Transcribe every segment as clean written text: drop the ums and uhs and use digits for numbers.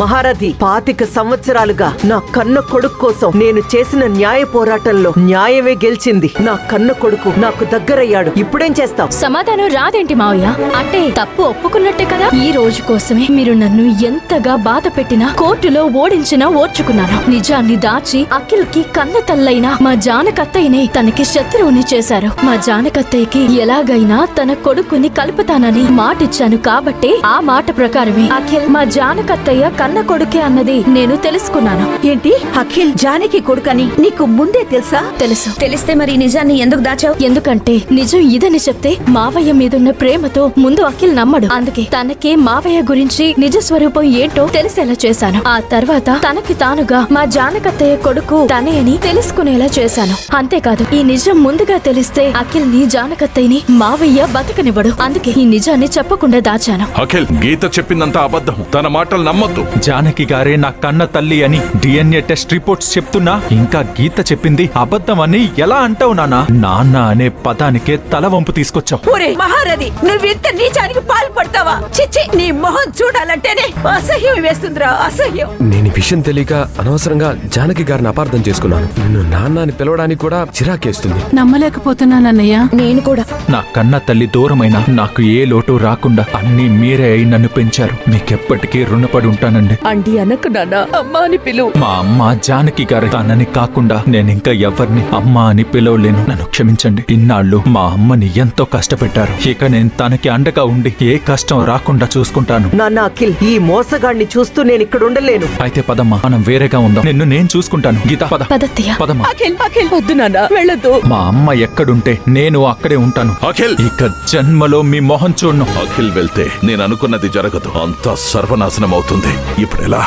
మహారథి 25 సంవత్సరాలుగా నా కన్న కొడుకు కోసం నేను చేసిన న్యాయ పోరాటంలో న్యాయమే గెలిచింది. నా కన్న కొడుకు నాకు దగ్గరయ్యాడు. ఇప్పుడేం చేస్తావు? సమాధానం రాదేంటి మావయ్య? అంటే తప్పు ఒప్పుకున్నట్టే కదా. ఈ రోజు కోసమే మీరు నన్ను ఎంతగా బాధ పెట్టినా కోర్టులో ఓడించినా ఓర్చుకున్నాను. నిజాన్ని దాచి అఖిల్ కి కన్న తల్లైన మా జానకత్తయ్యనే తనకి శత్రువుని చేశారు. మా జానకత్తయ్యకి ఎలాగైనా తన కొడుకుని కలుపుతానని మాటిచ్చాను కాబట్టి ఆ మాట ప్రకారమే అఖిల్ మా జానకత్తయ్య కన్న కొడుకే అన్నది నేను తెలుసుకున్నాను. ఏంటి? అఖిల్ జానకి కొడుకని నీకు ముందే తెలుసా? తెలుసు. తెలిస్తే మరి నిజాన్ని ఎందుకు దాచావు? ఎందుకంటే నిజం ఇదని చెప్తే మావయ్య మీదున్న ప్రేమతో ముందు అఖిల్ నమ్మడు. అందుకే తనకి మావయ్య గురించి నిజ స్వరూపం ఏంటో తెలిసేలా చేశాను. ఆ తర్వాత తనకి తానుగా మా జానకత్తయ్య కొడుకు తనే అని తెలుసుకునేలా చేశాను. అంతేకాదు, ఈ నిజం ముందుగా తెలిస్తే అఖిల్ ని జానకత్తయ్యని మావయ్య బతకనివ్వడు. అందుకే ఈ నిజాన్ని చెప్పకుండా దాచాను. అఖిల్, గీత చెప్పిందంతా అబద్ధం. తన మాటలు నమ్మొద్దు. జానకి గారే నా కన్న తల్లి అని డిఎన్ఏ టెస్ట్ రిపోర్ట్స్ చెప్తున్నా ఇంకా గీత చెప్పింది అబద్ధం అని ఎలా అంటావు నాన్న? నాన్న అనే పదానికే తల వంపు తీసుకొచ్చావు. ఒరే మహారథి, నువ్వింత నీచానికి పాల్పడతావా? చిచ్చి, నీ మొహం చూడాలంటేనే అసహ్యం వేస్తుందిరా, అసహ్యం. నేను విషయం తెలియక అనవసరంగా జానకి గారిని అపార్థం చేసుకున్నాను. నిన్ను నాన్న అని పిలవడానికి కూడా చిరాకేస్తుంది. నమ్మలేకపోతున్నానన్నయ్య. నేను కూడా. నా కన్న తల్లి దూరమైన నాకు ఏ లోటు రాకుండా అన్ని మీరే అయి నన్ను పెంచారు. మీకెప్పటికీ రుణపడి ఉంటానండి. అండి అనకు నాన్న, అమ్మా అని పిలువు. మా అమ్మ జానకి గారి తనని కాకుండా నేనింకా ఎవరిని అమ్మ అని పిలవలేను. నన్ను క్షమించండి. ఇన్నాళ్ళు మా అమ్మని ఎంతో కష్టపెట్టారు. ఇక నేను తనకి అండగా ఉండి ఏ కష్టం రాకుండా చూసుకుంటాను. నాన్న అఖిల్, ఈ మోసగాడిని చూస్తూ నేను ఇక్కడ ఉండలేను. అయితే పదమ్మా, మనం వేరేగా ఉందాం. నిన్ను నేను చూసుకుంటాను. గీత పద. పదత్తయ్య. పదమ్మా. అఖిల్ వద్దు నాన్న, వెళ్ళొద్దు. మా అమ్మ ఎక్కడుంటే నేను అక్కడే ఉంటాను. అఖిల్, ఇక జన్మలో మీ మొహం చూడను. అఖిల్ వెళ్తే నేను అనుకున్నది జరగదు. అంతా సర్వనాశనం అవుతుంది. ఇప్పుడు ఎలా?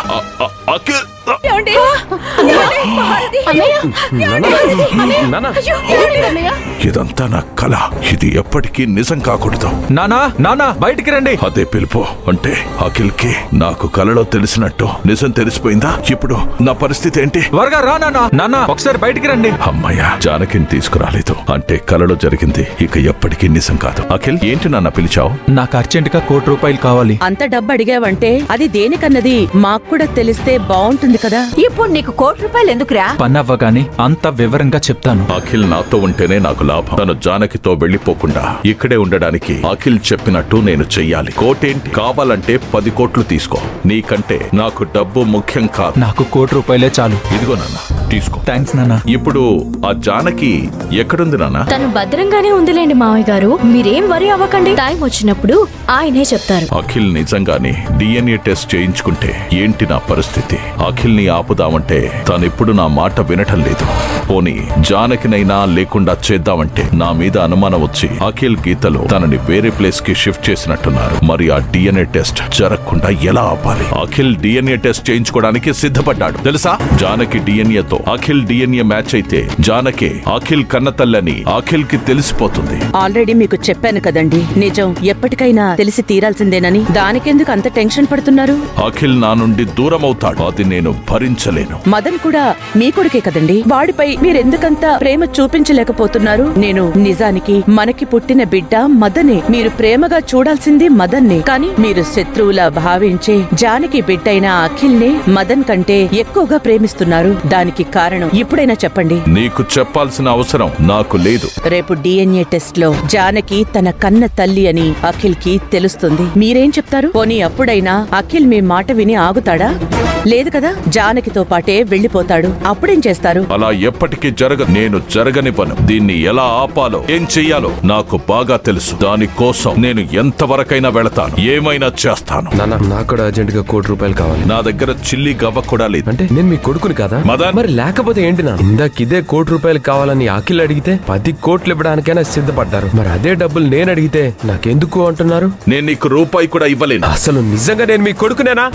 అఖిల్, ఇదంతా నా కళ. ఇది ఎప్పటికీ నిజం కాకూడదు. నానా, నానా, బయటికి రండి. అదే పిలుపు. అంటే అఖిల్ కి నాకు కలలో తెలిసినట్టు నిజం తెలిసిపోయిందా? ఇప్పుడు నా పరిస్థితి ఏంటి? త్వరగా రా నానా. నానా, ఒకసారి బయటికి రండి. అమ్మయ్య, జానకిని తీసుకురాలేదు. అంటే కలలో జరిగింది ఇక ఎప్పటికీ నిజం కాదు. అఖిల్, ఏంటి నాన్న పిలిచావు? నాకు అర్జెంట్ గా ₹1,00,00,000 కావాలి. అంత డబ్బు అడిగావంటే అది దేనికన్నది మాకు కూడా తెలిస్తే బాగుంటుంది కదా. ఇప్పుడు నీకు ₹1,00,00,000 ఎందుకురా? పని అవ్వగానే అంత వివరంగా చెప్తాను. అఖిల్ నాతో ఉంటేనే నాకు లాభం. తను జానకితో వెళ్లిపోకుండా ఇక్కడే ఉండడానికి అఖిల్ చెప్పినట్టు నేను చెయ్యాలి. కోటేంటి? కావాలంటే 10 కోట్లు తీసుకో. నీకంటే నాకు డబ్బు ముఖ్యం కాదు. నాకు ₹1,00,00,000 చాలు. ఇదిగో నాన్న, తీసుకో. థ్యాంక్స్ నాన్న. ఇప్పుడు ఆ జానకి ఎక్కడుంది నాన్న? తను భద్రంగానే ఉందిలేండి మావయ్య గారు. మీరేం వరి అవ్వకండి. టైం వచ్చినప్పుడు ఆయనే చెప్తారు. అఖిల్ నిజంగానే డిఎన్ఏ టెస్ట్ చేయించుకుంటే ఏంటి నా పరిస్థితి? అఖిల్ ని ఆపుదామంటే తనిప్పుడు నా మాట వినటం లేదు. పోనీ జానకినైనా లేకుండా చేద్దామంటే నా మీద అనుమానం వచ్చి అఖిల్ గీతలో తనని వేరే ప్లేస్ కి షిఫ్ట్ చేసినట్టున్నారు. మరి ఆ డిఎన్ఏ టెస్ట్ జరగకుండా ఎలా ఆపాలి? అఖిల్ డిఎన్ఏ టెస్ట్ చేయించుకోవడానికి సిద్ధపడ్డాడు తెలుసా? జానకి డిఎన్ఏ తో అఖిల్ డిఎన్ఏ మ్యాచ్ అయితే జానకి అఖిల్ కన్నతల్లని అఖిల్ కి తెలిసిపోతుంది. ఆల్రెడీ మీకు చెప్పాను కదండి, నిజం ఎప్పటికైనా తెలిసి తీరాల్సిందేనని. దానికెందుకు అంత టెన్షన్ పడుతున్నారు? అఖిల్ నా నుండి దూరం అవుతాడు. అది నేను భరించలేను. మదన్ కూడా మీ కొడుకే కదండి. వాడిపై మీరెందుకంత ప్రేమ చూపించలేకపోతున్నారు? నేను నిజానికి మనకి పుట్టిన బిడ్డ మదనే. మీరు ప్రేమగా చూడాల్సింది మదన్నే. కానీ మీరు శత్రువులా భావించే జానకి బిడ్డైన అఖిల్ నే మదన్ కంటే ఎక్కువగా ప్రేమిస్తున్నారు. దానికి కారణం ఇప్పుడైనా చెప్పండి. నీకు చెప్పాల్సిన అవసరం నాకు లేదు. రేపు డిఎన్ఏ టెస్ట్ లో జానకి తన కన్న తల్లి అని అఖిల్ కి తెలుస్తుంది. మీరేం చెప్తారు? పోనీ అప్పుడైనా అఖిల్ మీ మాట విని ఆగుతాడా? లేదు కదా, జానకితో పాటే వెళ్లిపోతాడు. అప్పుడేం చేస్తారు? అలా ఎప్పటికీ జరగదు. నేను జరగనివ్వను. దీన్ని ఎలా ఆపాలో ఏం చెయ్యాలో నాకు బాగా తెలుసు. దానికోసం నేను ఎంతవరకైనా వెళతాను, ఏమైనా చేస్తాను. నాకు కూడా అర్జెంట్ గా ₹1,00,00,000 కావాలి. నా దగ్గర చిల్లి గవ్వ కూడా లేదు. అంటే నేను మీ కొడుకుని కదా మదన్? మరి లేకపోతే ఏంటి నా? ఇందాకిదే ₹1,00,00,000 కావాలని అఖిల్ అడిగితే 10 కోట్లు ఇవ్వడానికైనా సిద్ధపడ్డారు. మరి అదే డబ్బులు నేను అడిగితే నాకెందుకు అంటున్నారు? నేను నీకు రూపాయి కూడా ఇవ్వలేను. అసలు నిజంగా నేను మీ కొడుకునేనా?